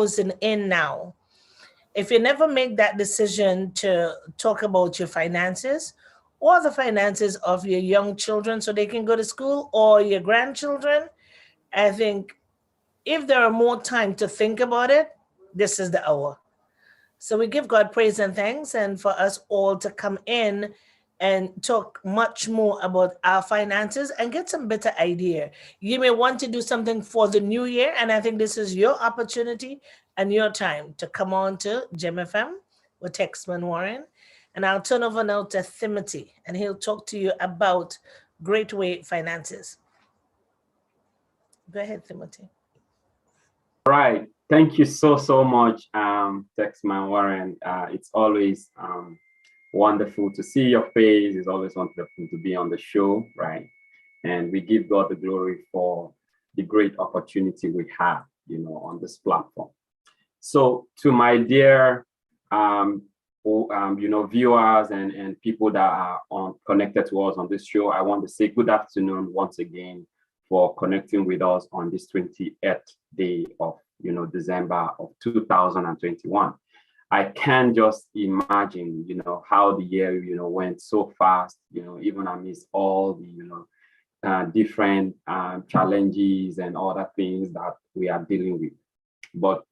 closing in now, if you never make that decision to talk about your finances or the finances of your young children so they can go to school or your grandchildren, I think if there are more time to think about it, this is the hour. So we give God praise and thanks, and for us all to come in and talk much more about our finances and get some better idea. You may want to do something for the new year, and I think this is your opportunity and your time to come on to Gemfm with Texman Warren. And I'll turn over now to Timothy, and he'll talk to you about Great Way Finances. Go ahead, Timothy. Right. Thank you so much, Texman Warren. It's always wonderful to see your face. It's always wonderful to be on the show, right? And we give God the glory for the great opportunity we have, on this platform. So to my dear, viewers and people that are connected to us on this show, I want to say good afternoon once again for connecting with us on this 28th day of December of 2021. I can just imagine how the year went so fast, even amidst all the different challenges and other things that we are dealing with. But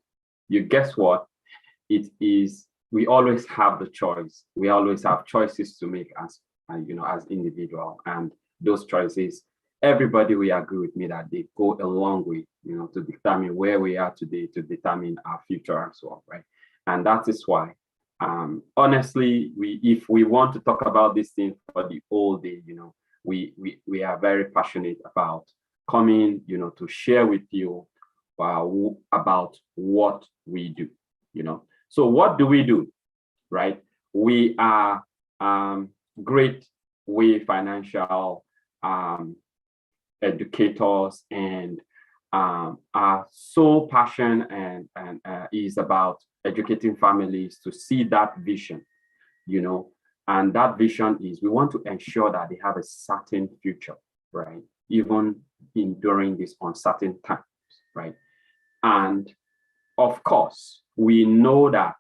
you guess what? We always have the choice. We always have choices to make as individual, and those choices, everybody will agree with me that they go a long way, to determine where we are today, to determine our future as well, right? And that is why, honestly, if we want to talk about this thing for the whole day, we are very passionate about coming, to share with you about what we do, So what do we do, right? We are Great Way Financial educators, and our sole passion and is about educating families to see that vision, and that vision is we want to ensure that they have a certain future, right? Even during these uncertain times, right? And of course, we know that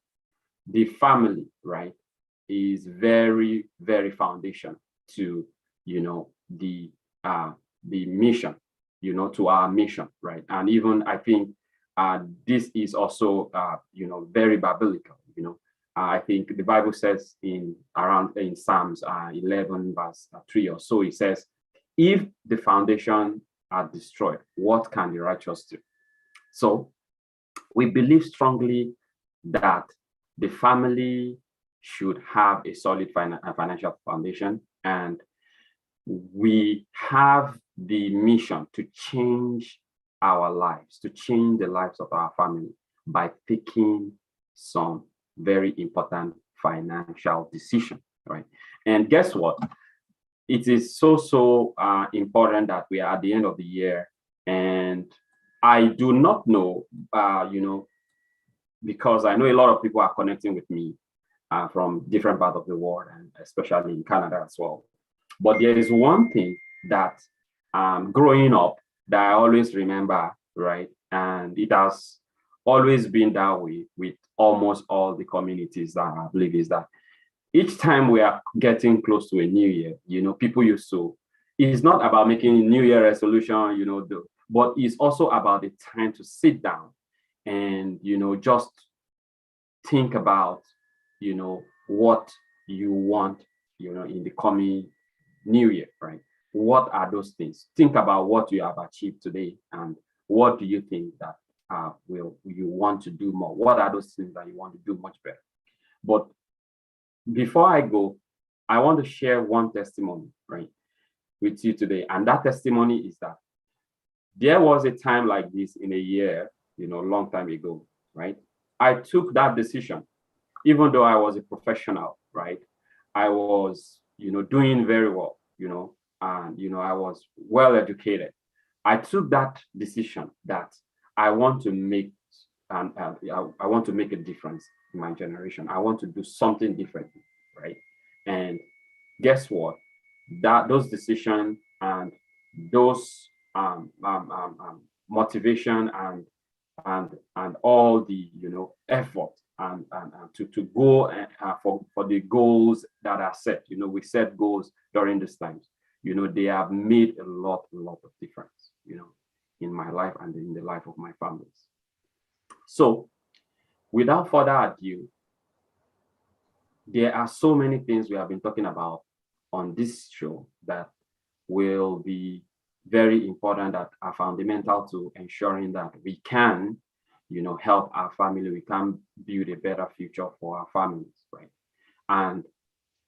the family, right, is very, very foundational to, the mission, to our mission, right? And even I think this is also, very biblical, I think the Bible says in Psalms 11 verse 3 or so, it says, if the foundation are destroyed, what can the righteous do? So we believe strongly that the family should have a solid financial foundation, and we have the mission to change our lives, to change the lives of our family by taking some very important financial decision, right? And guess what? It is so important that we are at the end of the year, and I do not know, because I know a lot of people are connecting with me from different parts of the world, and especially in Canada as well. But there is one thing that growing up that I always remember, right? And it has always been that way with almost all the communities that I believe, is that each time we are getting close to a new year, people used to, it's not about making a new year resolution, but it's also about the time to sit down and, just think about, what you want, in the coming new year, right? What are those things? Think about what you have achieved today, and what do you think that you want to do more? What are those things that you want to do much better? But before I go, I want to share one testimony, right, with you today. And that testimony is that there was a time like this in a year, long time ago, right? I took that decision, even though I was a professional, right? I was, doing very well, and, I was well educated. I took that decision that I want to make, I want to make a difference in my generation. I want to do something different, right? And guess what? Those decisions and those motivation and and all the effort and to go for the goals that are set. We set goals during this time. They have made a lot of difference, in my life and in the life of my families. So without further ado, there are so many things we have been talking about on this show that will be very important, that are fundamental to ensuring that we can, help our family, we can build a better future for our families, right? And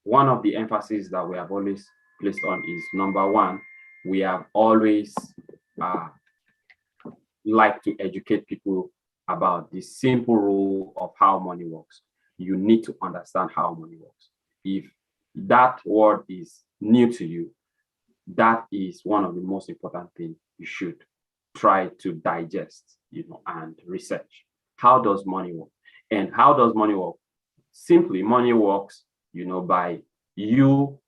one of the emphasis that we have always placed on is, number one, we have always like to educate people about the simple rule of how money works. You need to understand how money works. If that word is new to you, that is one of the most important things you should try to digest, and research. How does money work? And how does money work? Simply, money works, by you,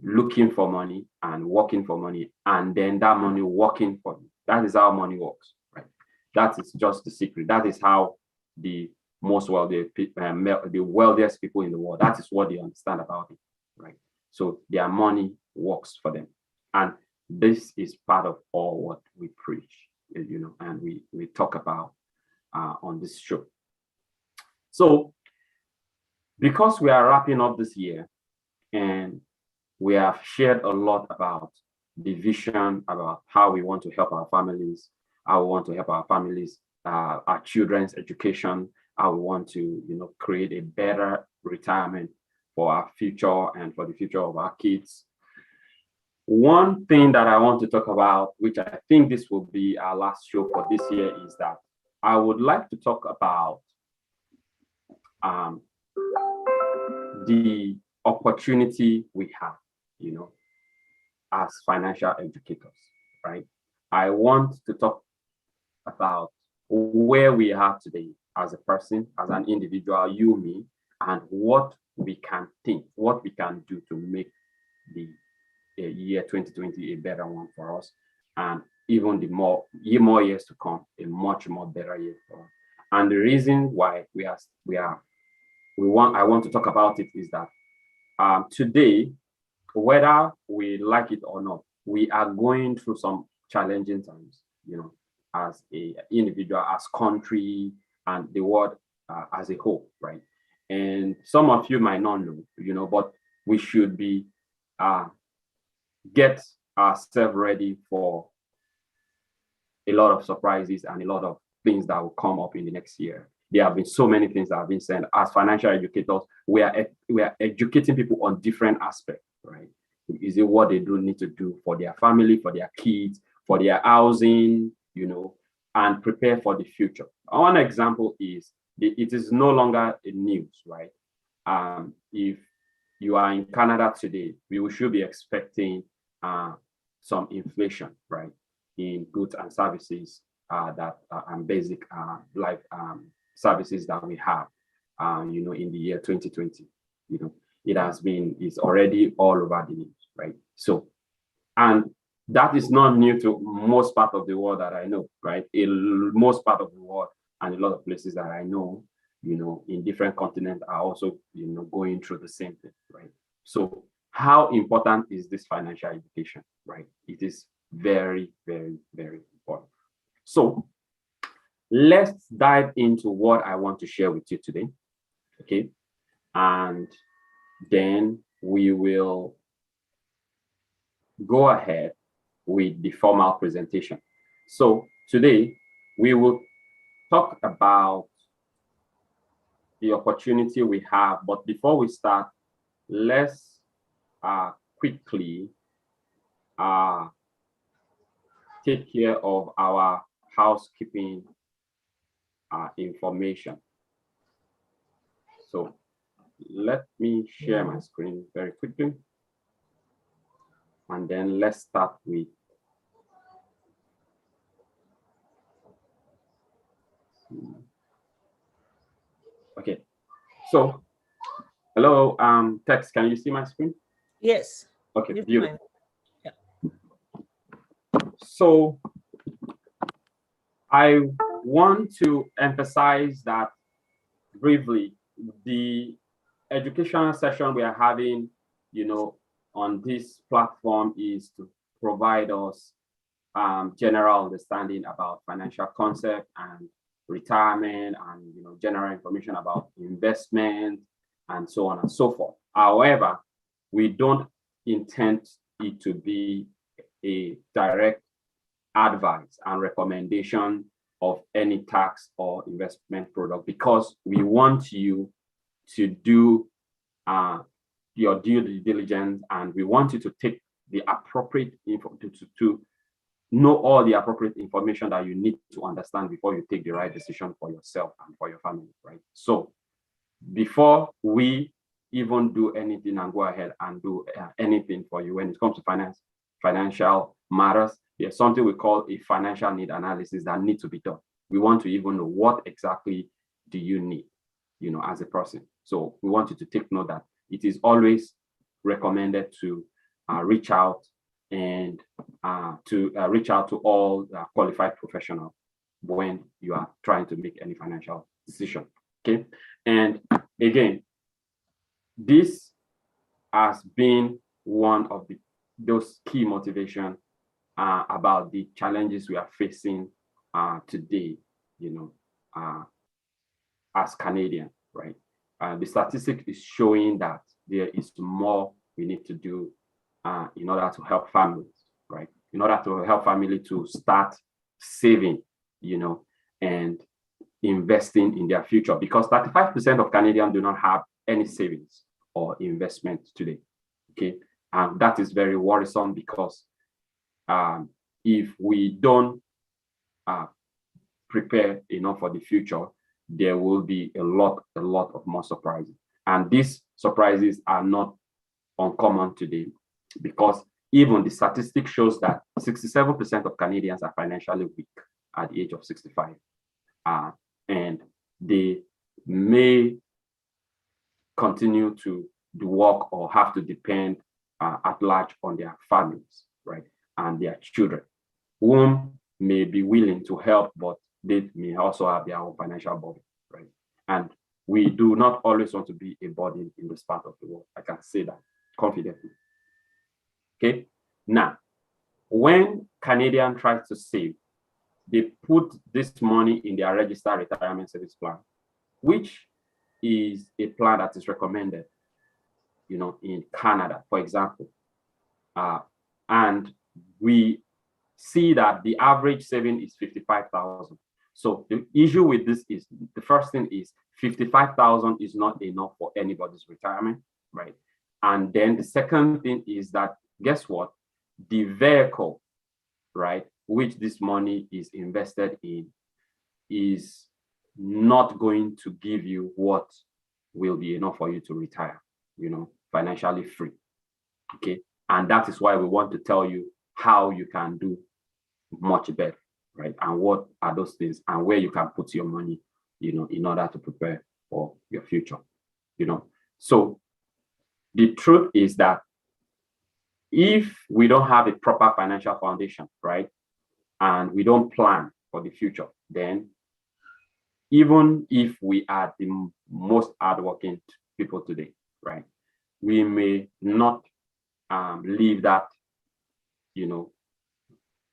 looking for money and working for money, and then that money working for you. That is how money works, right? That is just the secret. That is how the most wealthy, the wealthiest people in the world, that is what they understand about it, right? So their money works for them. And this is part of all what we preach, and we talk about on this show. So because we are wrapping up this year, and we have shared a lot about the vision, about how we want to help our families, how we want to help our families, our children's education, how we want to, create a better retirement for our future and for the future of our kids. One thing that I want to talk about, which I think this will be our last show for this year, is that I would like to talk about the opportunity we have, as financial educators, right? I want to talk about where we are today as a person, as an individual, you, me, and what we can think, what we can do to make the year 2020 a better one for us, and even the more years to come, a much more better year for us. And the reason why I want to talk about it is that today, whether we like it or not, we are going through some challenging times, as a individual, as country, and the world as a whole, right? And some of you might not know, but we should be get ourselves ready for a lot of surprises and a lot of things that will come up in the next year. There have been so many things that have been said. As financial educators, we are educating people on different aspects, right? Is it what they do need to do for their family, for their kids, for their housing, and prepare for the future. One example is it is no longer a news, right? If you are in Canada today, we should be expecting some inflation, right, in goods and services that and basic life services that we have, in the year 2020. It's already all over the news, right? So, and that is not new to most part of the world that I know, right? Most part of the world and a lot of places that I know, in different continents are also, going through the same thing, right? So how important is this financial education, right? It is very, very, very important. So let's dive into what I want to share with you today, okay? And then we will go ahead with the formal presentation. So today we will talk about the opportunity we have, but before we start, let's quickly take care of our housekeeping information. So let me share my screen very quickly, and then let's start with okay. So hello, Tex, can you see my screen? Yes. Okay, beautiful. Yeah. So I want to emphasize that briefly, the educational session we are having, on this platform is to provide us general understanding about financial concept and retirement, and general information about investment and so on and so forth. However, we don't intend it to be a direct advice and recommendation of any tax or investment product, because we want you to do your due diligence, and we want you to take the appropriate info to know all the appropriate information that you need to understand before you take the right decision for yourself and for your family, right? So before we even do anything and go ahead and do anything for you when it comes to financial matters, there's something we call a financial need analysis that needs to be done. We want to even know what exactly do you need, as a person. So we want you to take note that it is always recommended to reach out and reach out to all qualified professionals when you are trying to make any financial decision. Okay, and again, this has been one of those key motivation about the challenges we are facing today, as Canadian, right? The statistic is showing that there is more we need to do in order to help families, right? In order to help family to start saving, and investing in their future, because 35% of Canadians do not have any savings or investment today. Okay, and that is very worrisome, because if we don't prepare enough for the future, there will be a lot of more surprises. And these surprises are not uncommon today, because even the statistic shows that 67% of Canadians are financially weak at the age of 65. And they may continue to do work or have to depend at large on their families, right? And their children, whom may be willing to help, but they may also have their own financial burden, right? And we do not always want to be a burden in this part of the world. I can say that confidently. Okay. Now, when Canadian tries to save, they put this money in their registered retirement service plan, which is a plan that is recommended, in Canada, for example. And we see that the average saving is 55,000. So the issue with this is, the first thing is 55,000 is not enough for anybody's retirement, right? And then the second thing is that, guess what? The vehicle, right, which this money is invested in, is not going to give you what will be enough for you to retire, financially free. Okay. And that is why we want to tell you how you can do much better, right? And what are those things, and where you can put your money, in order to prepare for your future, So the truth is that if we don't have a proper financial foundation, right, and we don't plan for the future, then even if we are the most hardworking people today, right, we may not live that,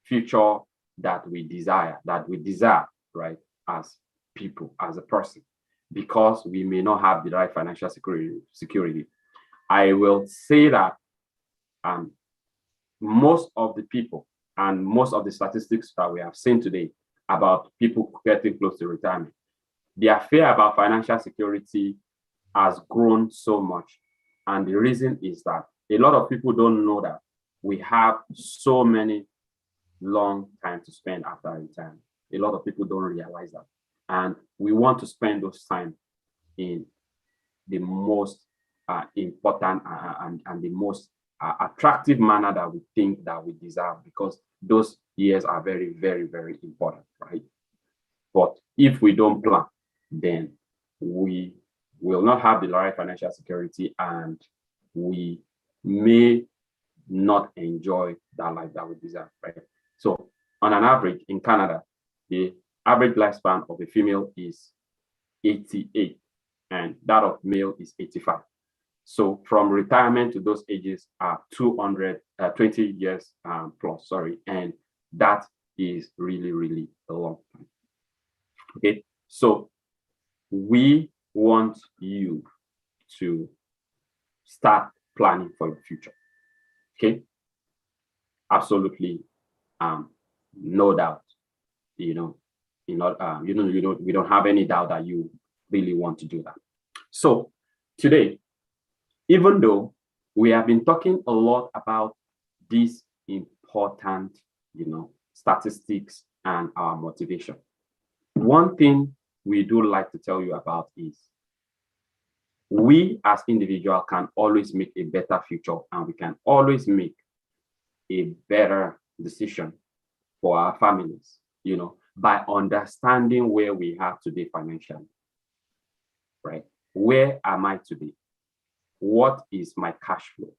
future that we desire, right, as people, as a person, because we may not have the right financial security. I will say that most of the people and most of the statistics that we have seen today about people getting close to retirement, their fear about financial security has grown so much. And the reason is that a lot of people don't know that we have so many long time to spend after retirement. A lot of people don't realize that. And we want to spend those time in the most important and the most attractive manner that we think that we deserve, because those years are very, very, very important, right? But if we don't plan, then we will not have the right financial security, and we may not enjoy that life that we deserve, right? So on an average in Canada, the average lifespan of a female is 88, and that of male is 85. So from retirement to those ages are 220 years plus, sorry, and that is really, really a long time. Okay, so we want you to start planning for your future. Okay, absolutely, no doubt. We don't have any doubt that you really want to do that. So today, even though we have been talking a lot about these important, statistics and our motivation, one thing we do like to tell you about is we as individuals can always make a better future, and we can always make a better decision for our families, by understanding where we are today financially, right? Where am I today? What is my cash flow?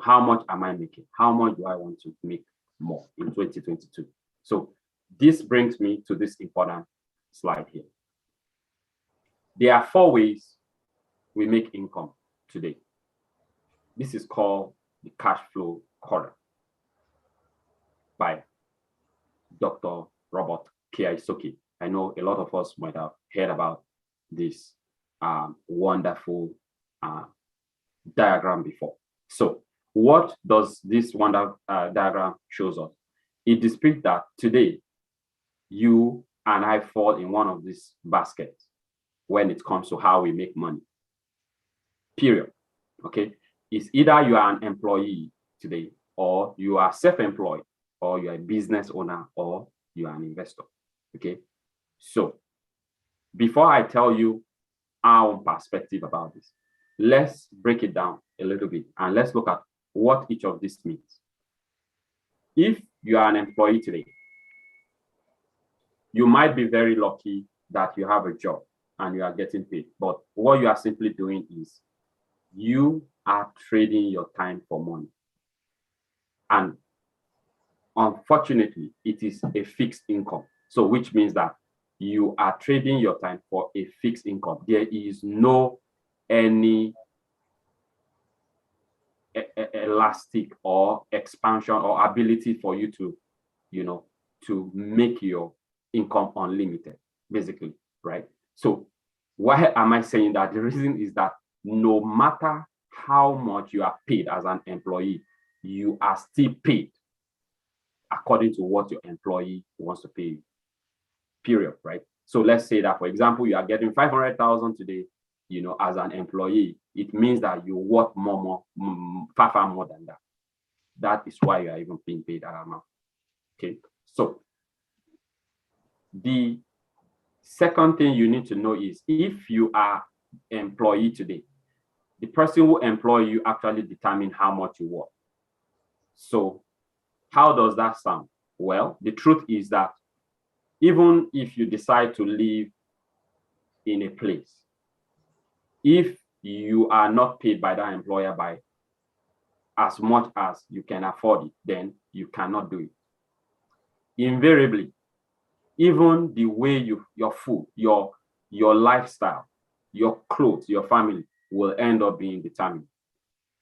How much am I making? How much do I want to make more in 2022? So this brings me to this important slide here. There are 4 ways we make income today. This is called the cash flow quadrant by Dr. Robert Kiyosaki. I know a lot of us might have heard about this wonderful diagram before. So what does this wonderful diagram shows us? It depicts that today you and I fall in one of these baskets when it comes to how we make money. Period. Okay, it's either you are an employee today, or you are self-employed, or you're a business owner, or you are an investor. Okay, so before I tell you our perspective about this, let's break it down a little bit and let's look at what each of these means. If you are an employee today, you might be very lucky that you have a job and you are getting paid, but what you are simply doing is you are trading your time for money. And unfortunately, it is a fixed income. So which means that you are trading your time for a fixed income. There is no any elastic or expansion or ability for you to, to make your income unlimited, basically, right? So why am I saying that? The reason is that no matter how much you are paid as an employee, you are still paid according to what your employee wants to pay you, period, right? So let's say that, for example, you are getting 500,000 today, as an employee, it means that you work far more than that. That is why you are even being paid that amount. Okay, so the second thing you need to know is if you are employee today, the person who employ you actually determine how much you work. So how does that sound? Well, the truth is that even if you decide to live in a place, if you are not paid by that employer by as much as you can afford it, then you cannot do it. Invariably, even the way your food, your lifestyle, your clothes, your family will end up being determined,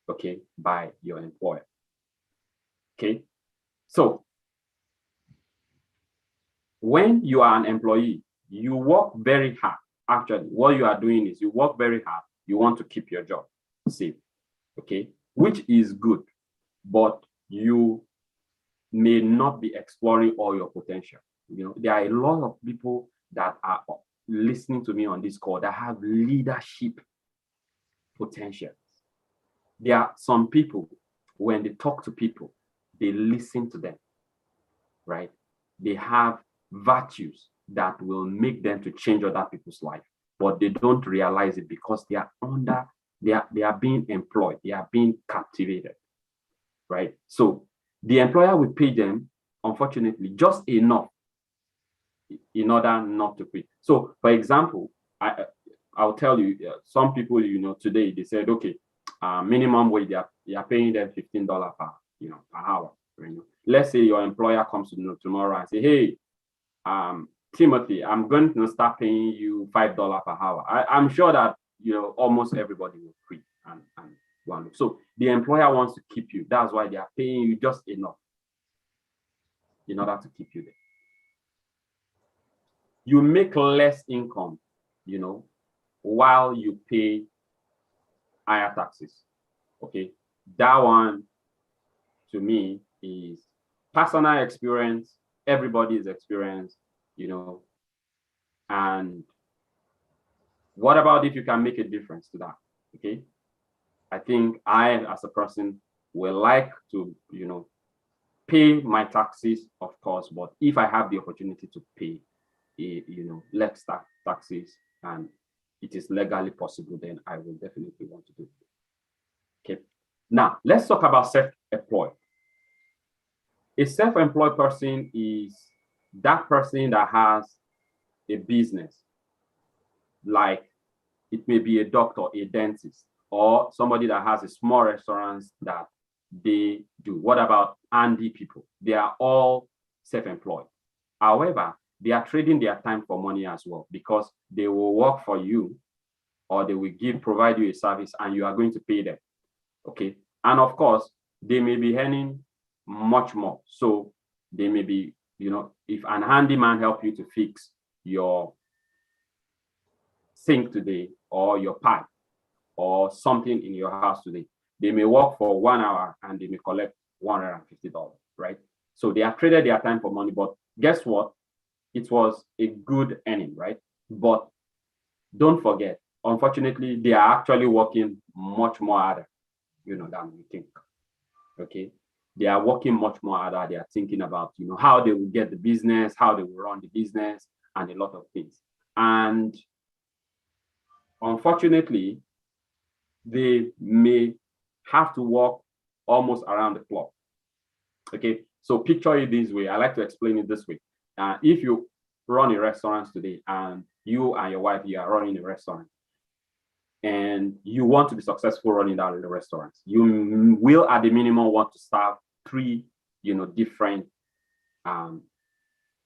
okay, by your employer. Okay, so when you are an employee, you work very hard. Actually, what you are doing is you work very hard. You want to keep your job safe, okay, which is good, but you may not be exploring all your potential. There are a lot of people that are listening to me on this call that have leadership potential. There are some people, when they talk to people, they listen to them, right? They have virtues that will make them to change other people's life, but they don't realize it because they are being employed, they are being captivated, right? So the employer will pay them, unfortunately, just enough in order not to quit. So, for example, I'll tell you, some people, today they said, okay, minimum wage, they are paying them $15 per hour. Let's say your employer comes to tomorrow and say, hey, Timothy, I'm going to start paying you $5 per hour. I'm sure that almost everybody will quit and go and look. So the employer wants to keep you. That's why they are paying you just enough in order to keep you there. You make less income, while you pay higher taxes. Okay, that one to me is personal experience. Everybody's experience, and what about if you can make a difference to that? Okay, I think I, as a person, will like to, pay my taxes, of course, but if I have the opportunity to pay, less taxes, and it is legally possible, then I will definitely want to do it. Okay. Now, let's talk about self-employed. A self-employed person is that person that has a business, like it may be a doctor, a dentist, or somebody that has a small restaurant that they do. What about handy people? They are all self-employed. However, they are trading their time for money as well, because they will work for you, or they will provide you a service, and you are going to pay them. Okay. And of course, they may be earning much more. So they may be, if an handyman help you to fix your sink today, or your pipe, or something in your house today, they may work for 1 hour and they may collect $150, right? So they have traded their time for money, but guess what? It was a good earning, right? But don't forget, unfortunately, they are actually working much more harder, than we think. Okay. They are working much more harder. They are thinking about, how they will get the business, how they will run the business, and a lot of things. And unfortunately, they may have to work almost around the clock. Okay. So picture it this way. I like to explain it this way. If you run a restaurant today, and you and your wife, you are running a restaurant, and you want to be successful running that restaurant, you will at the minimum want to serve 3, different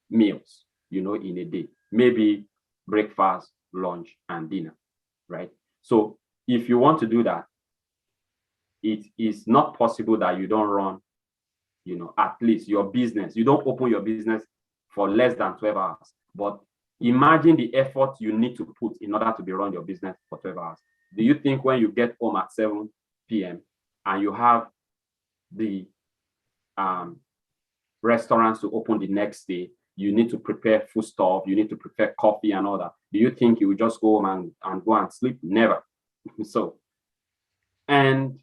meals, in a day, maybe breakfast, lunch, and dinner, right? So if you want to do that, it is not possible that you don't run, at least your business, you don't open your business for less than 12 hours. But imagine the effort you need to put in order to be run your business for 12 hours. Do you think when you get home at 7 p.m. and you have the restaurants to open the next day, you need to prepare food stuff, you need to prepare coffee and all that? Do you think you will just go home and go and sleep? Never. So, and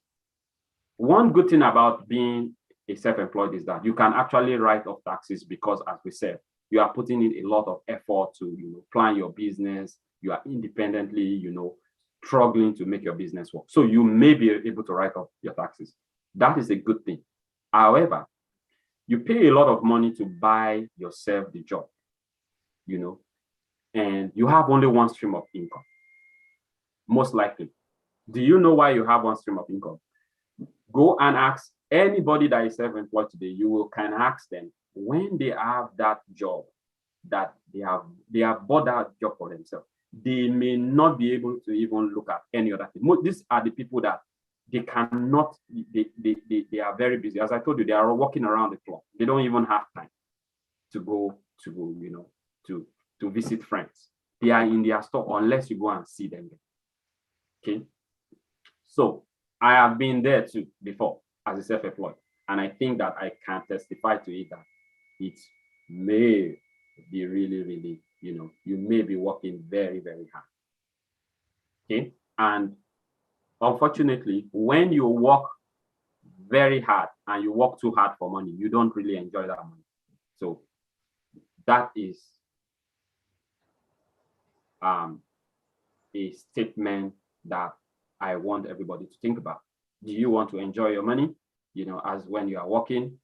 one good thing about being a self-employed is that you can actually write off taxes, because, as we said, you are putting in a lot of effort to plan your business. You are independently, struggling to make your business work. So you may be able to write off your taxes. That is a good thing. However, you pay a lot of money to buy yourself the job, and you have only one stream of income, most likely. Do you know why you have one stream of income? Go and ask anybody that is self-employed today. You can ask them, when they have that job, that they have bought that job for themselves, they may not be able to even look at any other thing. These are the people that they cannot, they are very busy. As I told you, they are walking around the clock. They don't even have time to go to visit friends. They are in their store unless you go and see them. Okay. So I have been there too before as a self-employed, and I think that I can testify to it that it may be really, really, you may be working very, very hard. Okay. And unfortunately, when you work very hard and you work too hard for money, you don't really enjoy that money. So that is a statement that I want everybody to think about. Do you want to enjoy your money, as when you are working,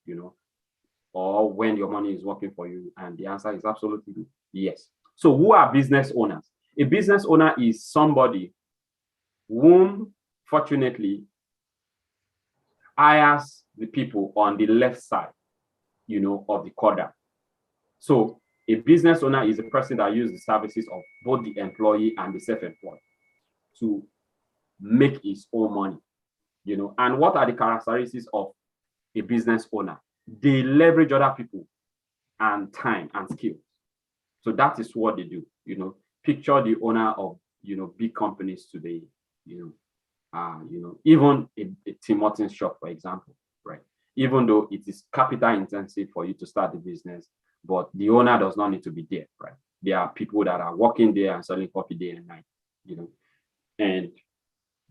or when your money is working for you? And the answer is absolutely yes. So who are business owners? A business owner is somebody whom, fortunately, hires the people on the left side, of the quadrant. So A business owner is a person that uses the services of both the employee and the self-employed to make his own money. And what are the characteristics of a business owner? They leverage other people and time and skills. So that is what they do. Picture the owner of big companies today. Even a Tim Hortons shop, for example, right? Even though it is capital intensive for you to start the business, but the owner does not need to be there, right? There are people that are working there and selling coffee day and night, and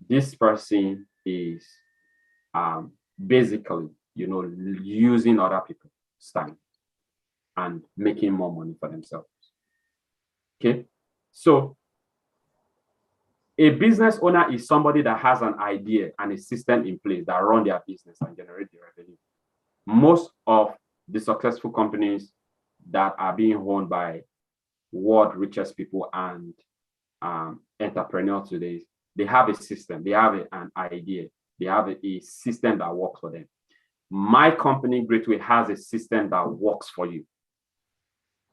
this person is basically, using other people's time and making more money for themselves. Okay, so a business owner is somebody that has an idea and a system in place that run their business and generate the revenue. Most of the successful companies that are being owned by world richest people and entrepreneurs today, they have a system, they have an idea, they have a system that works for them. My company, Greatway, has a system that works for you.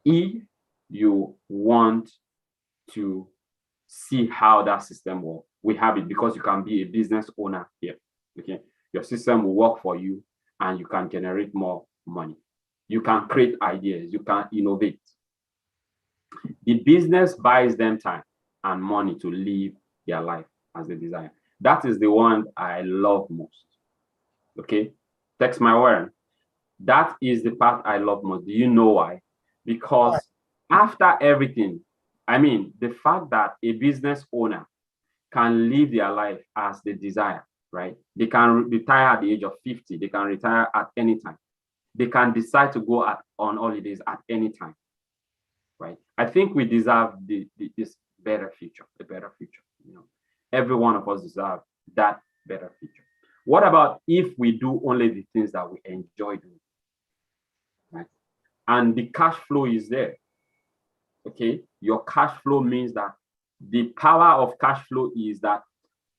If you want to see how that system works, we have it, because you can be a business owner here. Okay, your system will work for you and you can generate more money. You can create ideas, you can innovate. The business buys them time and money to live their life as they desire. That is the one I love most. Okay, text my word. That is the part I love most. Do you know why? Because after everything, the fact that a business owner can live their life as they desire, right? They can retire at the age of 50. They can retire at any time. They can decide to go on holidays at any time, right? I think we deserve this better future, a better future. Every one of us deserve that better future. What about if we do only the things that we enjoy doing, right? And the cash flow is there. Okay, your cash flow means that the power of cash flow is that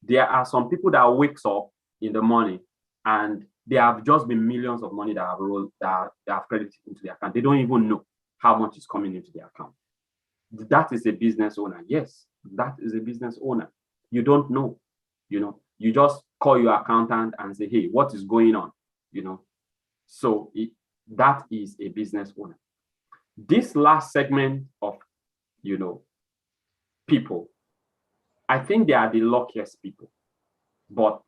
there are some people that wakes up in the morning and there have just been millions of money that have rolled, that have credited into their account. They don't even know how much is coming into their account. That is a business owner. Yes, that is a business owner. You don't know, you just call your accountant and say, hey, what is going on? So that is a business owner. This last segment of, people, I think they are the luckiest people, but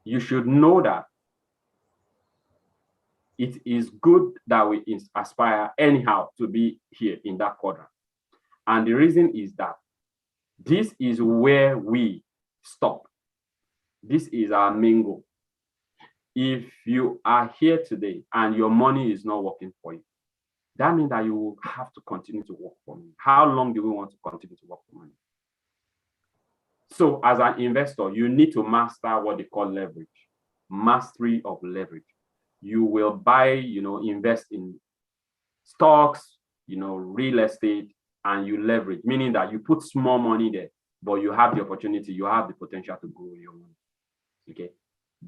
you should know that it is good that we aspire anyhow to be here in that quadrant. And the reason is that this is where we stop. This is our main goal. If you are here today and your money is not working for you, that means that you will have to continue to work for money. How long do we want to continue to work for money? So as an investor, you need to master what they call leverage, mastery of leverage. You will buy, invest in stocks, real estate, and you leverage, meaning that you put small money there, but you have the opportunity, you have the potential to grow your money. Okay,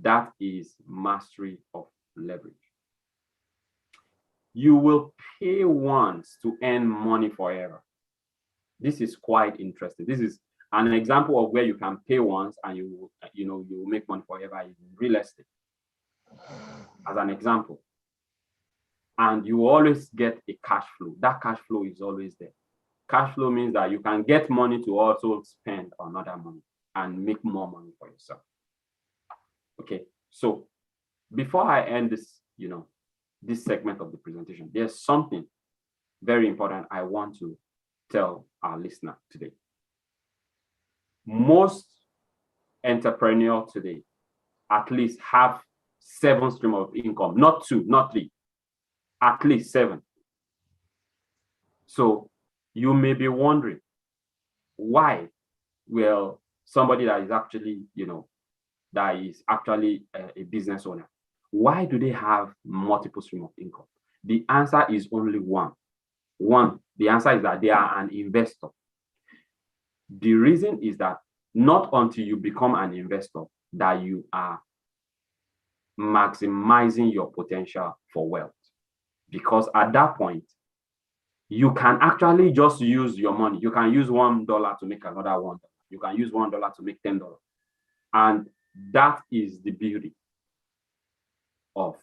that is mastery of leverage. You will pay once to earn money forever. This is quite interesting. This is an example of where you can pay once and you will make money forever in real estate, as an example. And you always get a cash flow. That cash flow is always there. Cash flow means that you can get money to also spend on other money and make more money for yourself. Okay, so before I end this, this segment of the presentation, there's something very important I want to tell our listener today. Most entrepreneurs today at least have 7 streams of income, not 2, not 3, at least 7. So you may be wondering why will somebody that is actually, a business owner, why do they have multiple streams of income? The answer is only one. The answer is that they are an investor. The reason is that not until you become an investor that you are maximizing your potential for wealth. Because at that point, you can actually just use your money. You can use $1 to make another $1. You can use $1 to make $10. And that is the beauty of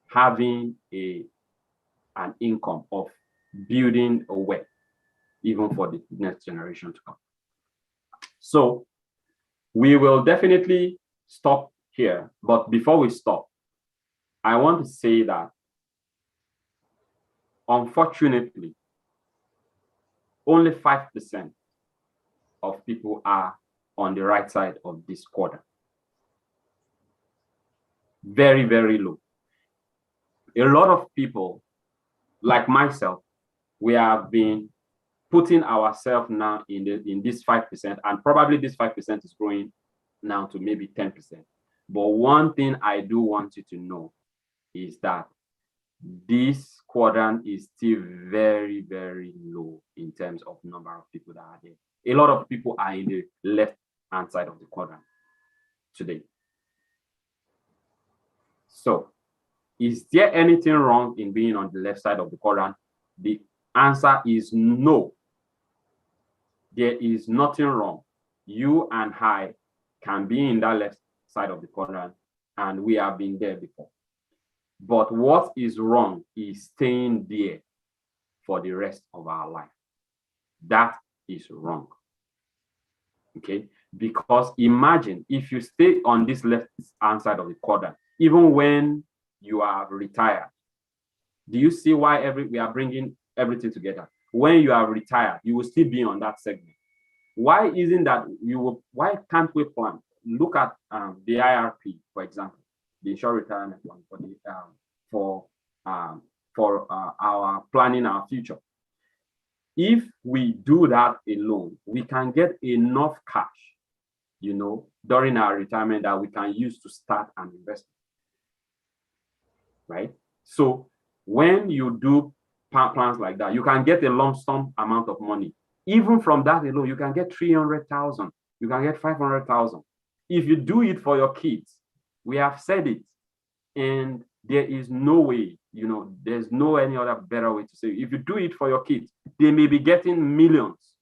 having an income, of building a wealth, even for the next generation to come. So we will definitely stop here. But before we stop, I want to say that unfortunately, only 5% of people are on the right side of this quadrant. Very, very low. A lot of people, like myself, we have been putting ourselves now in this 5%, and probably this 5% is growing now to maybe 10%. But one thing I do want you to know is that this quadrant is still very, very low in terms of number of people that are there. A lot of people are in the left-hand side of the quadrant today. So, is there anything wrong in being on the left side of the quadrant? The answer is no. There is nothing wrong. You and I can be in that left side of the quadrant, and we have been there before. But what is wrong is staying there for the rest of our life. That is wrong. Okay? Because imagine if you stay on this left-hand side of the quadrant, even when you are retired, do you see why we are bringing everything together? When you are retired, you will still be on that segment. Why isn't that why can't we plan? Look at the IRP, for example, the Insured Retirement Plan for our planning our future. If we do that alone, we can get enough cash, during our retirement that we can use to start an investment. Right? So when you do plans like that, you can get a lump sum amount of money. Even from that alone, you can get 300,000. You can get 500,000. If you do it for your kids, we have said it, and there is no way, there's no any other better way to say it. If you do it for your kids, they may be getting millions,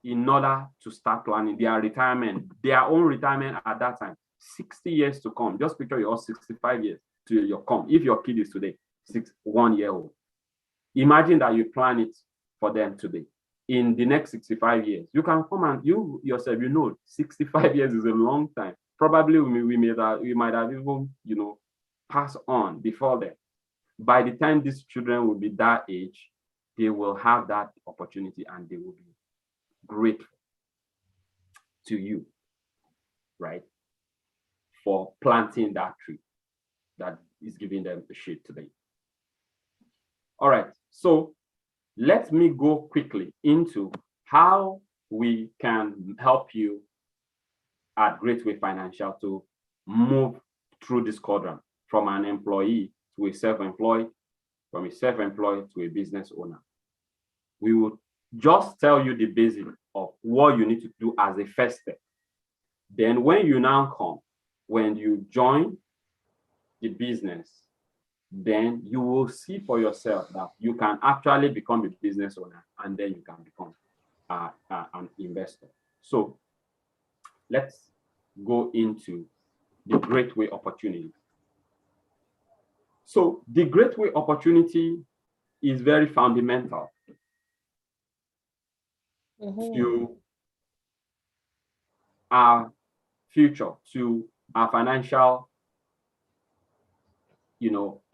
in order to start planning their retirement, their own retirement at that time. 60 years to come. Just picture your 65 years to your come. If your kid is today 1 year old, imagine that you plan it for them today. In the next 65 years, you can come and you yourself, 65 years is a long time. Probably we might have even, passed on before then. By the time these children will be that age, they will have that opportunity and they will be grateful to you, right, for planting that tree that is giving them the shade today. All right, so let me go quickly into how we can help you at Greatway Financial to move through this quadrant from an employee to a self-employed, from a self-employed to a business owner. We will just tell you the basic of what you need to do as a first step. Then when you now come, when you join the business, then you will see for yourself that you can actually become a business owner, and then you can become an investor. So let's go into the Greatway opportunity. So the Greatway opportunity is very fundamental to our future, to our financial,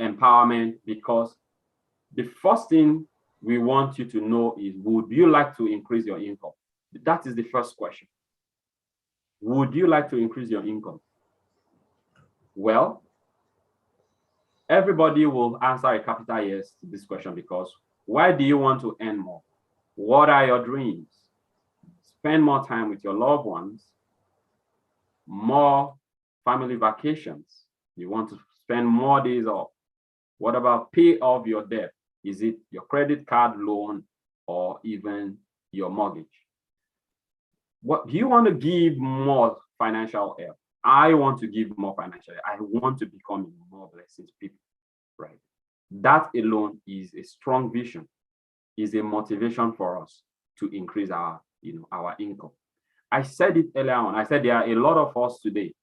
empowerment, because the first thing we want you to know is, would you like to increase your income? That is the first question. Would you like to increase your income? Well, everybody will answer a capital yes to this question, because why do you want to earn more? What are your dreams? Spend more time with your loved ones, more family vacations. You want to spend more days off. What about pay off your debt? Is it your credit card loan or even your mortgage? What do you want to give more financial help? I want to give more financial help. I want to become more blessings people, right? That alone is a strong vision, is a motivation for us to increase our, our income. I said it earlier on. I said there are a lot of us today.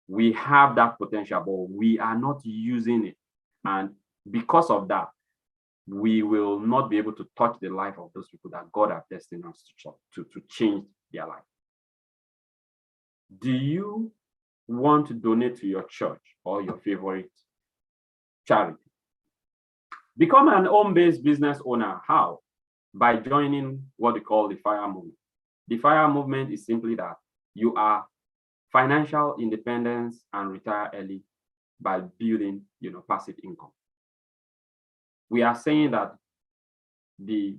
We have that potential, but we are not using it. And because of that, we will not be able to touch the life of those people that God has destined us to change their life. Do you want to donate to your church or your favorite charity? Become an home-based business owner. How? By joining what we call the FIRE movement. The FIRE movement is simply that you are financial independence and retire early by building, passive income. We are saying that the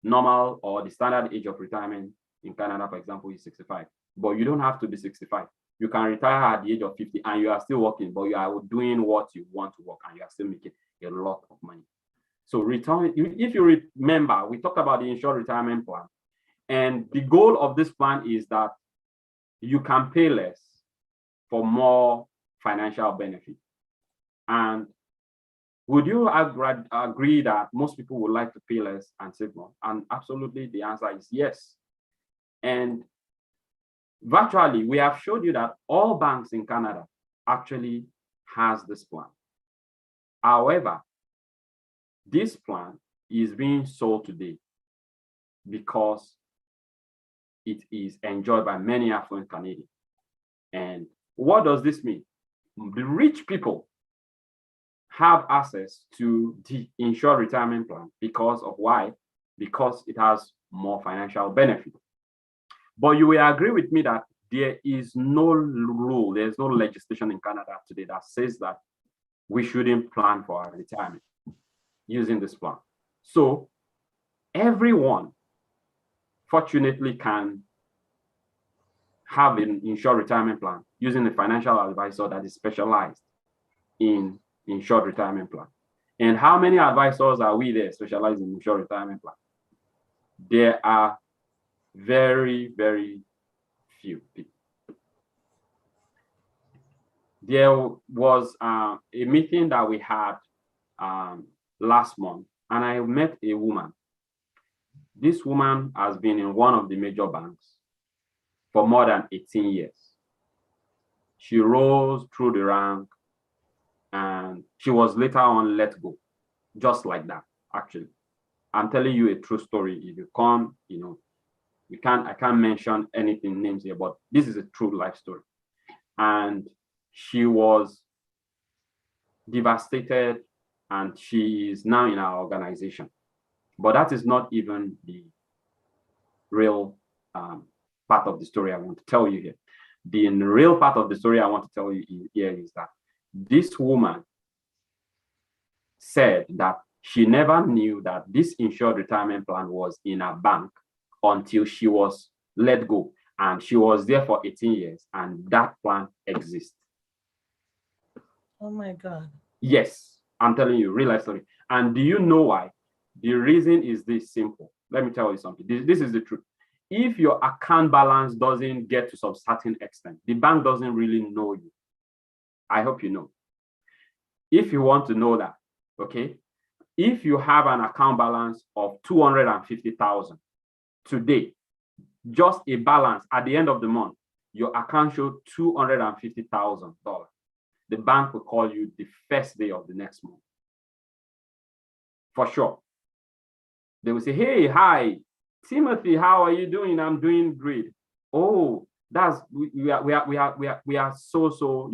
normal or the standard age of retirement in Canada, for example, is 65. But you don't have to be 65. You can retire at the age of 50 and you are still working, but you are doing what you want to work and you are still making a lot of money. So if you remember, we talked about the insured retirement plan. And the goal of this plan is that you can pay less for more financial benefit. And would you agree that most people would like to pay less and save more? And absolutely, the answer is yes. And virtually, we have showed you that all banks in Canada actually has this plan. However, this plan is being sold today because it is enjoyed by many affluent Canadians. And what does this mean? The rich people have access to the insured retirement plan because of why? Because it has more financial benefit. But you will agree with me that there is no rule, there's no legislation in Canada today that says that we shouldn't plan for our retirement using this plan. So everyone, fortunately, can have an insured retirement plan using a financial advisor that is specialized in insured retirement plan. And how many advisors are we there specialized in insured retirement plan? There are very, very few people. There was a meeting that we had last month, and I met a woman. This woman has been in one of the major banks for more than 18 years. She rose through the rank and she was later on let go, just like that, actually. I'm telling you a true story. If you come, I can't mention anything, names here, but this is a true life story. And she was devastated and she is now in our organization. But that is not even the real part of the story I want to tell you here. The real part of the story I want to tell you here is that this woman said that she never knew that this insured retirement plan was in a bank until she was let go. And she was there for 18 years and that plan exists. Oh my God. Yes, I'm telling you, real life story. And do you know why? The reason is this simple. Let me tell you something. This is the truth. If your account balance doesn't get to some certain extent, the bank doesn't really know you. I hope you know. If you want to know that, okay, if you have an account balance of 250,000 today, just a balance at the end of the month, your account shows $250,000. The bank will call you the first day of the next month. For sure. They will say, hey, hi, Timothy, how are you doing? I'm doing great. Oh, we are so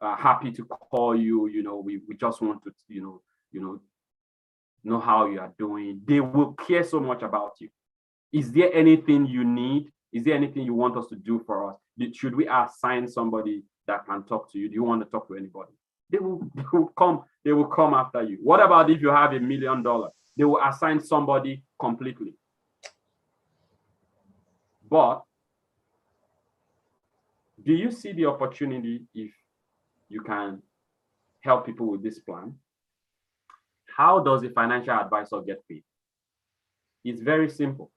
happy to call you. We just want to know how you are doing. They will care so much about you. Is there anything you need? Is there anything you want us to do for us? Should we assign somebody that can talk to you? Do you want to talk to anybody? They will come after you. What about if you have $1 million? They will assign somebody completely. But do you see the opportunity if you can help people with this plan? How does a financial advisor get paid? It's very simple.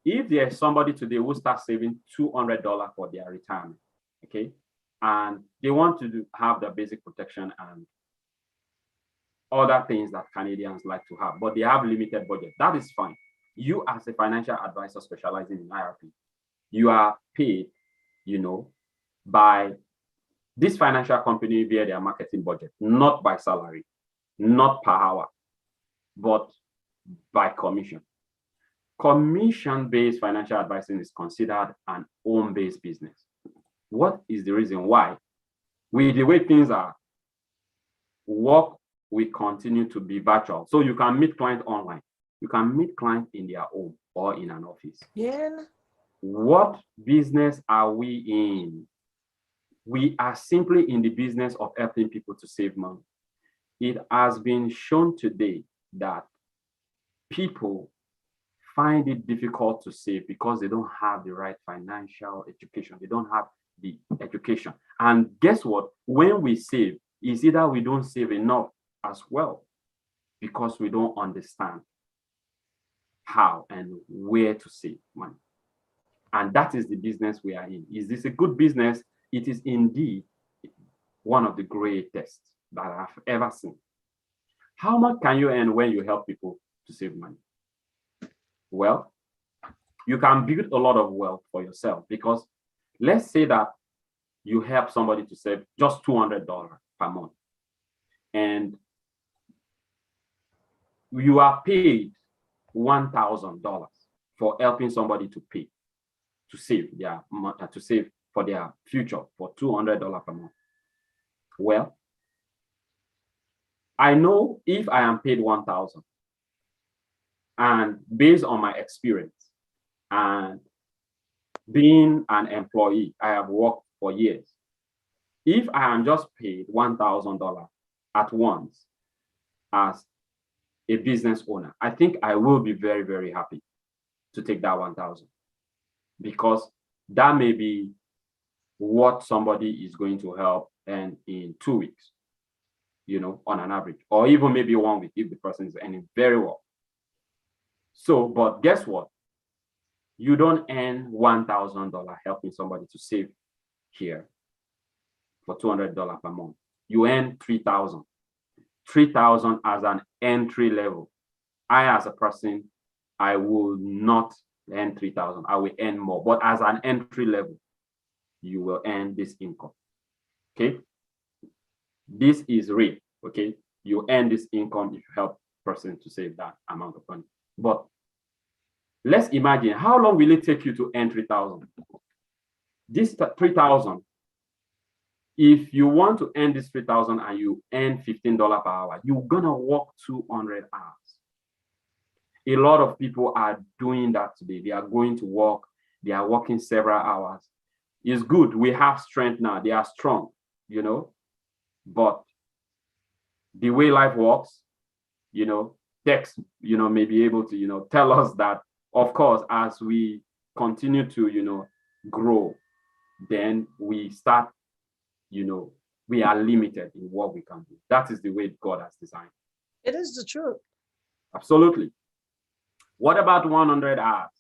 If there's somebody today who starts saving $200 for their retirement, okay, and they want to have their basic protection and other things that Canadians like to have, but they have limited budget. That is fine. You as a financial advisor specializing in IRP, you are paid, by this financial company via their marketing budget, not by salary, not per hour, but by commission. Commission-based financial advising is considered an home-based business. What is the reason why? With the way things are, work will continue to be virtual. So you can meet clients online. You can meet clients in their home or in an office. Yeah. What business are we in? We are simply in the business of helping people to save money. It has been shown today that people find it difficult to save because they don't have the right financial education. They don't have the education. And guess what? When we save, it's either we don't save enough as well because we don't understand how and where to save money. And that is the business we are in. Is this a good business? It is indeed one of the greatest that I've ever seen. How much can you earn when you help people to save money? Well, you can build a lot of wealth for yourself because let's say that you help somebody to save just $200 per month and you are paid $1,000 for helping somebody to save for their future for $200 per month. Well, I know if I am paid 1,000 and based on my experience and being an employee, I have worked for years. If I am just paid $1,000 at once as a business owner, I think I will be very, very happy to take that 1,000 because that may be what somebody is going to help and in 2 weeks, on an average, or even maybe 1 week if the person is earning very well. So, but guess what? You don't earn $1,000 helping somebody to save here for $200 per month. You earn 3,000. 3,000 as an entry level. I, as a person, I will not earn 3,000. I will earn more. But as an entry level, you will earn this income. Okay? This is real. Okay? You earn this income if you help a person to save that amount of money. But let's imagine, how long will it take you to earn 3,000? This 3,000, if you want to earn this 3,000 and you earn $15 per hour, you're gonna work 200 hours. A lot of people are doing that today. They are going to work. They are working several hours. It's good. We have strength now. They are strong, But the way life works, text, may be able to, tell us that, of course, as we continue to, grow, then we start, we are limited in what we can do. That is the way God has designed. It is the truth. Absolutely. What about 100 hours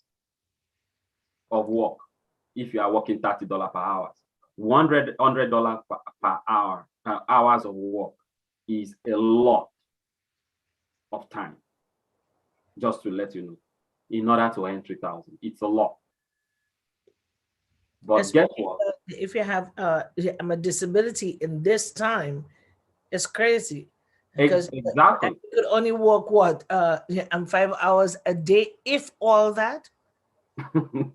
of work? If you are working $30 per hour, $100 per hour, hours of work is a lot of time. Just to let you know, in order to earn 3,000, it's a lot. But guess what? If you have a disability in this time, it's crazy. Because exactly. you could only work 5 hours a day, if all that.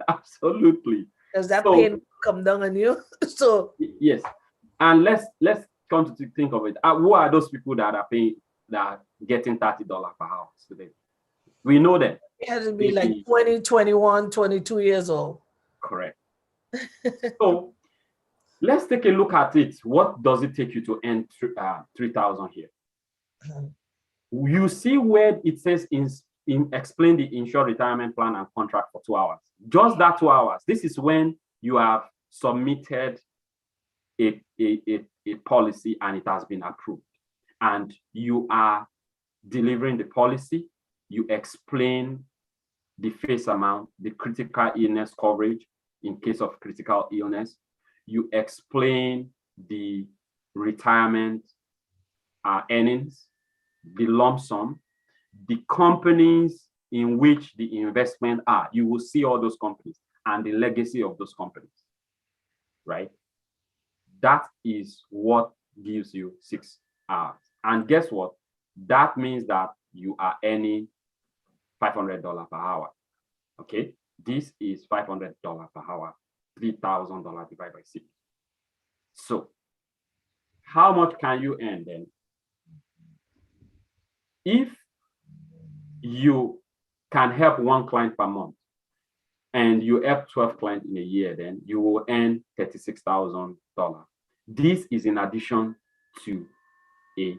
Absolutely. Does that pain come down on you? So yes, and let's come to think of it. Who are those people that are paying, that are getting $30 per hour today? We know them. It has to be like 20, 21, 22 years old. Correct. So let's take a look at it. What does it take you to earn 3,000 here? You see where it says in explain the insured retirement plan and contract for 2 hours. Just that 2 hours. This is when you have submitted a policy and it has been approved. And you are delivering the policy. You explain the face amount, the critical illness coverage in case of critical illness. You explain the retirement earnings. the lump sum, the companies in which the investment are. You will see all those companies and the legacy of those companies, right? That is what gives you 6 hours. And guess what? That means that you are earning $500 per hour. Okay, this is $500 per hour, $3,000 divided by 6. So, how much can you earn then? If you can help 1 client per month and you help 12 clients in a year, then you will earn $36,000. This is in addition to a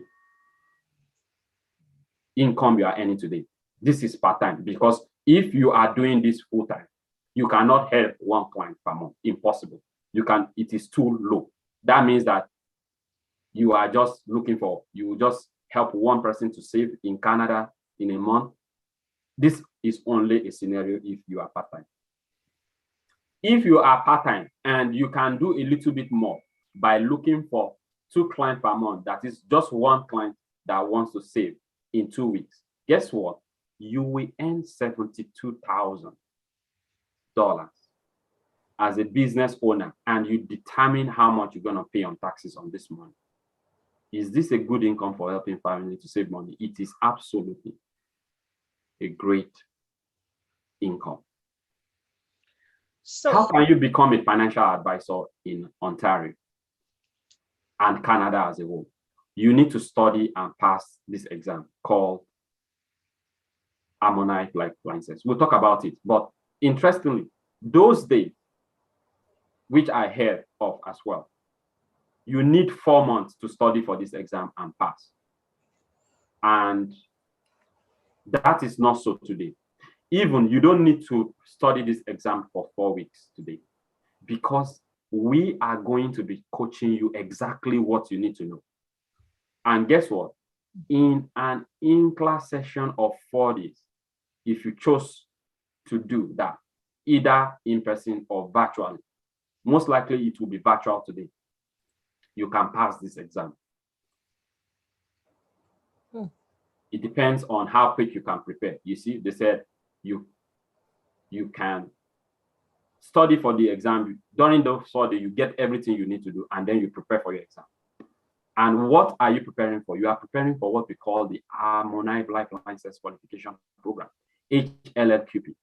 income you are earning today. This is part-time, because if you are doing this full-time, you cannot help 1 client per month. Impossible. It is too low. That means that you are just looking for, you just help 1 person to save in Canada in a month. This is only a scenario if you are part-time. If you are part-time and you can do a little bit more by looking for 2 clients per month, that is just 1 client that wants to save in 2 weeks, guess what? You will earn $72,000 as a business owner, and you determine how much you're going to pay on taxes on this money. Is this a good income for helping family to save money? It is absolutely a great income. So, how can you become a financial advisor in Ontario and Canada as a whole? You need to study and pass this exam called Harmonized Life License. We'll talk about it. But interestingly, those days, which I heard of as well, you need 4 months to study for this exam and pass. And that is not so today. Even you don't need to study this exam for 4 weeks today, because we are going to be coaching you exactly what you need to know. And guess what? In an in-class session of 4 days, if you chose to do that, either in person or virtually, most likely it will be virtual today, you can pass this exam. It depends on how quick you can prepare. You see, they said you can study for the exam. During those 4 days, you get everything you need to do, and then you prepare for your exam. And what are you preparing for? You are preparing for what we call the Harmonized Life License Qualification Program, HLLQP.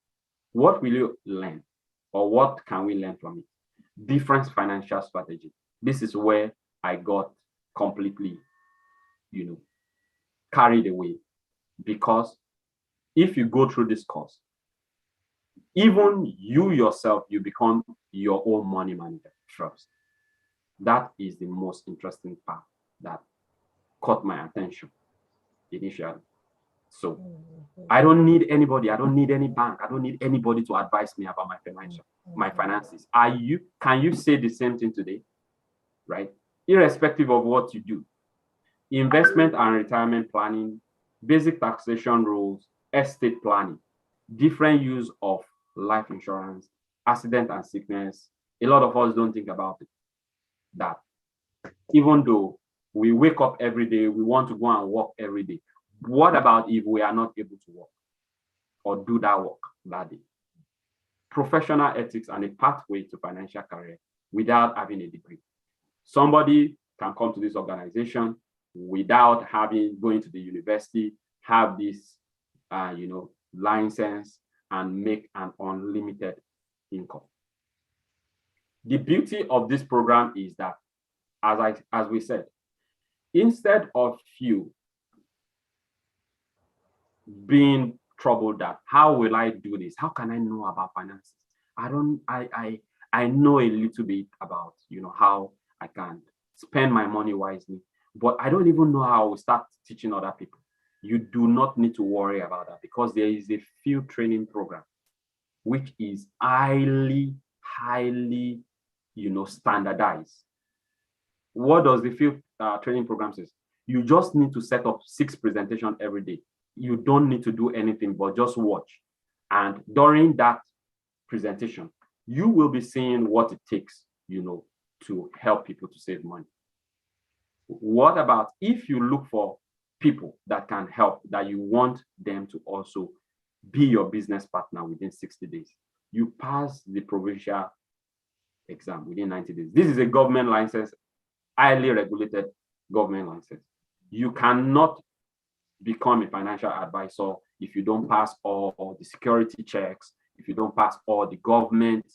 What will you learn, or what can we learn from it? Different financial strategy. This is where I got completely, carried away, because if you go through this course, even you yourself, you become your own money manager first. That is the most interesting part that caught my attention initially. So I don't need anybody. I don't need any bank. I don't need anybody to advise me about my finances. Can you say the same thing today? Right? Irrespective of what you do, investment and retirement planning, basic taxation rules, estate planning, different use of life insurance, accident and sickness. A lot of us don't think about it. That even though we wake up every day, we want to go and work every day. What about if we are not able to work or do that work that day? Professional ethics and a pathway to financial career without having a degree. Somebody can come to this organization without going to the university, have this, license, and make an unlimited income. The beauty of this program is that, as we said, instead of you being troubled that how will I do this? How can I know about finances? I know a little bit about how I can spend my money wisely, but I don't even know how I will start teaching other people. You do not need to worry about that, because there is a field training program which is highly standardized. What does the field training program say? You just need to set up 6 presentations every day. You don't need to do anything but just watch. And during that presentation, you will be seeing what it takes, to help people to save money. What about if you look for people that can help, that you want them to also be your business partner within 60 days. You pass the provincial exam within 90 days. This is a government license, highly regulated government license. You cannot become a financial advisor if you don't pass all the security checks, if you don't pass all the government,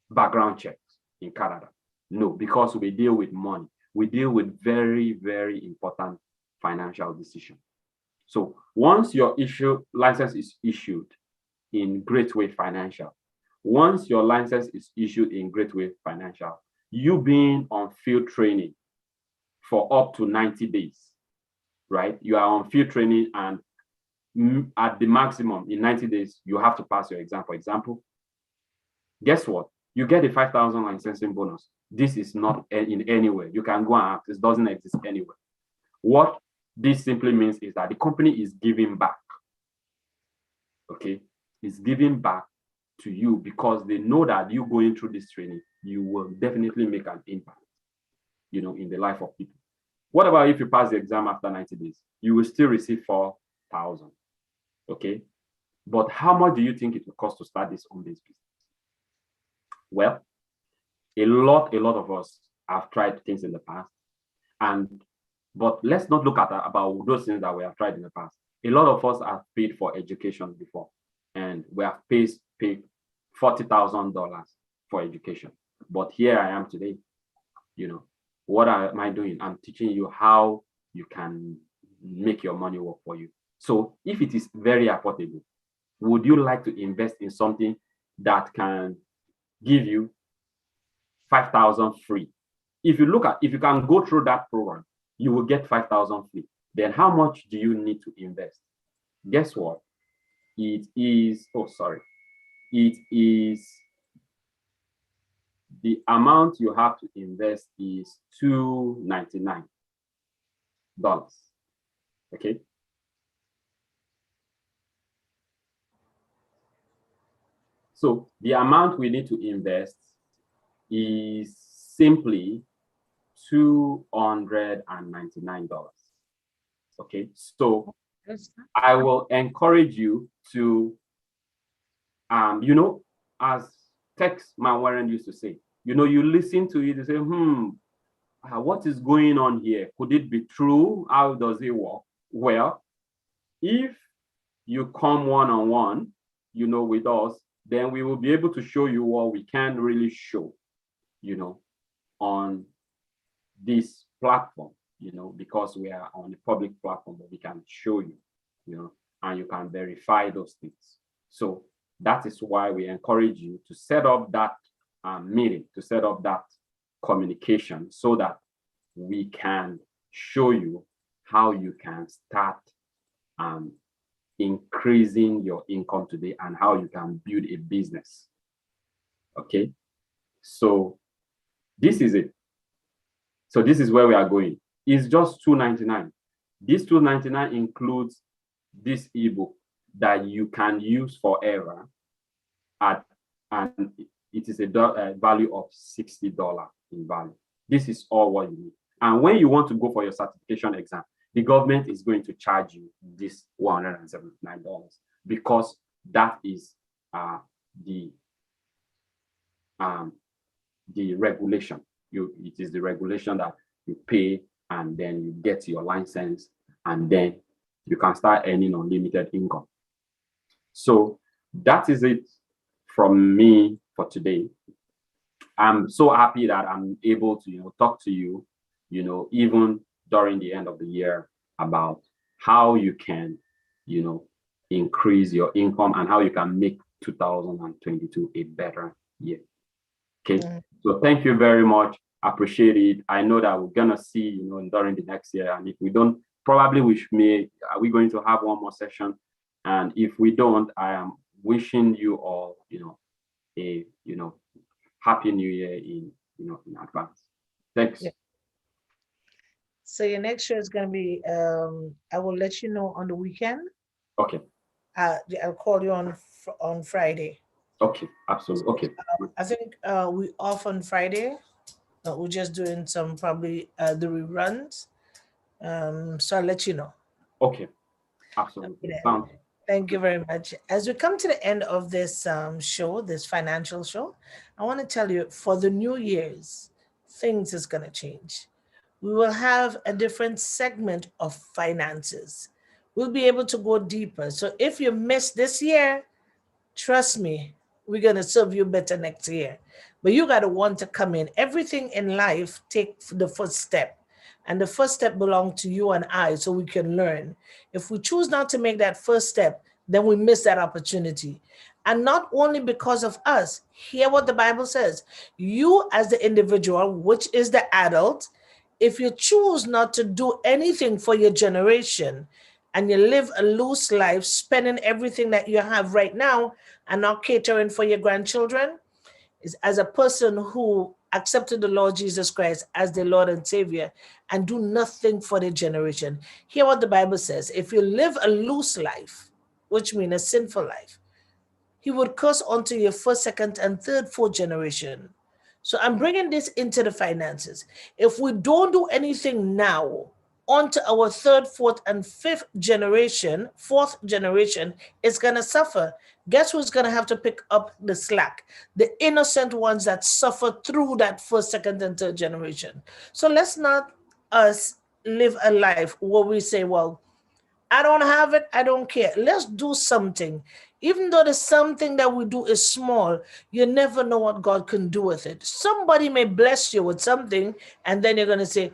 background checks in Canada. No, because we deal with money. We deal with very, very important financial decisions. So once your license is issued in Great Way Financial, once your license is issued in Great Way Financial, you being on field training for up to 90 days, right? You are on field training, and at the maximum in 90 days, you have to pass your exam. For example, guess what? You get a 5,000 licensing bonus. This is not in anywhere. You can go and ask. This doesn't exist anywhere. What this simply means is that the company is giving back. Okay, it's giving back to you because they know that you going through this training, you will definitely make an impact, in the life of people. What about if you pass the exam after 90 days? You will still receive 4,000. Okay, but how much do you think it will cost to start this home-based business? Well, a lot of us have tried things in the past, but let's not look at about those things that we have tried in the past. A lot of us have paid for education before, and we have paid $40,000 for education. But here I am today. What am I doing? I'm teaching you how you can make your money work for you. So if it is very affordable, would you like to invest in something that can give you 5,000 free? If you can go through that program, you will get 5,000 free. Then how much do you need to invest? Guess what? It is the amount you have to invest is $299. Okay. So the amount we need to invest is simply $299. Okay, so I will encourage you to, as Tex Manwaran used to say, you listen to it and say, what is going on here? Could it be true? How does it work? Well, if you come one-on-one, with us, then we will be able to show you what we can really show, on this platform, because we are on a public platform, but we can show you, and you can verify those things. So that is why we encourage you to set up that meeting, to set up that communication, so that we can show you how you can start increasing your income today and how you can build a business. Okay, so this is it. So this is where we are going. It's just $299. This $299 includes this ebook that you can use forever and it is a value of $60 in value. This is all what you need. And when you want to go for your certification exam, the government is going to charge you this $179 because that is the regulation. It is the regulation that you pay, and then you get your license, and then you can start earning unlimited income. So that is it from me for today. I'm so happy that I'm able to talk to you, even during the end of the year, about how you can increase your income and how you can make 2022 a better year. Okay. So thank you very much. Appreciate it. I know that we're gonna see, during the next year, and if we don't, probably are we going to have one more session? And if we don't, I am wishing you all, a happy new year in advance. Thanks. Yeah. So your next show is gonna be I will let you know on the weekend. Okay. I'll call you on Friday. Okay, absolutely. Okay. I think we off on Friday. We're just doing some probably the reruns So I'll let you know. Okay, absolutely. Okay, Sounds thank you good. very much. As we come to the end of this show, this financial show, I want to tell you for the New Year's, things is going to change. We will have a different segment of finances. We'll be able to go deeper. So if you missed this year, trust me, we're going to serve you better next year. But you got to want to come in. Everything in life, take the first step. And the first step belongs to you and I so we can learn. If we choose not to make that first step, then we miss that opportunity. And not only because of us, hear what the Bible says. You, as the individual, which is the adult, if you choose not to do anything for your generation and you live a loose life, spending everything that you have right now and not catering for your grandchildren, is as a person who accepted the Lord Jesus Christ as their Lord and Savior and do nothing for their generation. Hear what the Bible says. If you live a loose life, which means a sinful life, he would curse onto your first, second, and third, fourth generation. So I'm bringing this into the finances. If we don't do anything now, onto our third, fourth, and fifth generation, fourth generation is going to suffer. Guess who's going to have to pick up the slack? The innocent ones that suffer through that first, second, and third generation. So let's not us live a life where we say, well, I don't have it. I don't care. Let's do something. Even though the something that we do is small, you never know what God can do with it. Somebody may bless you with something, and then you're going to say,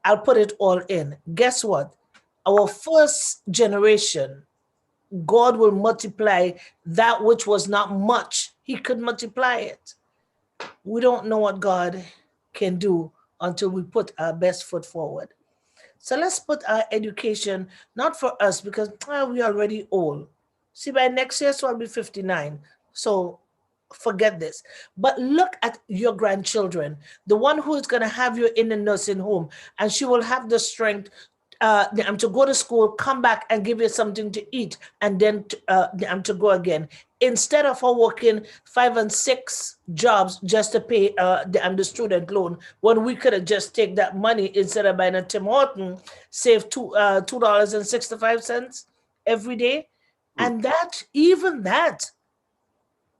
I'll put it all in. Guess what? Our first generation, God will multiply that which was not much. He could multiply it. We don't know what God can do until we put our best foot forward. So let's put our education not for us because we're already old. See, by next year, so I'll be 59. So forget this. But look at your grandchildren, the one who is going to have you in a nursing home, and she will have the strength to go to school, come back and give you something to eat, and then to go again. Instead of her working 5 and 6 jobs just to pay the student loan, when we could have just take that money instead of buying a Tim Horton, save $2.65 every day, Mm, and that even that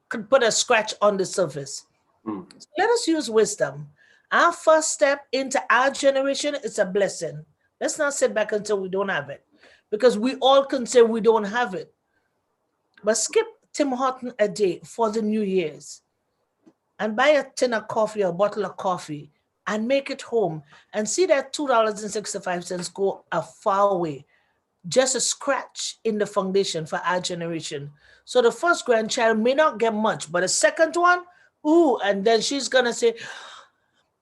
could put a scratch on the surface. mm. Let us use wisdom. Our first step into our generation is a blessing. Let's not sit back until we don't have it because we all can say we don't have it. But skip Tim Horton a day for the New Year's and buy a tin of coffee or a bottle of coffee and make it home and see that $2.65 go a far way. Just a scratch in the foundation for our generation. So the first grandchild may not get much, but the second one, ooh, and then she's gonna say,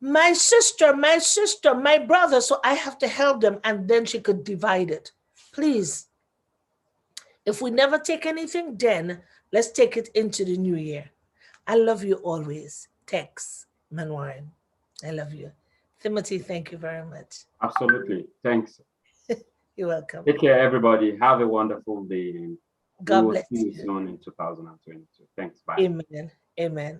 my sister, my brother, so I have to help them, and then she could divide it. Please, if we never take anything, then let's take it into the new year. I love you always. Tex Manwarin. I love you. Timothy, thank you very much. Absolutely. Thanks. You're welcome. Take care, everybody. Have a wonderful day. And we God will bless see you you. soon in 2022. Thanks. Bye. Amen. Amen.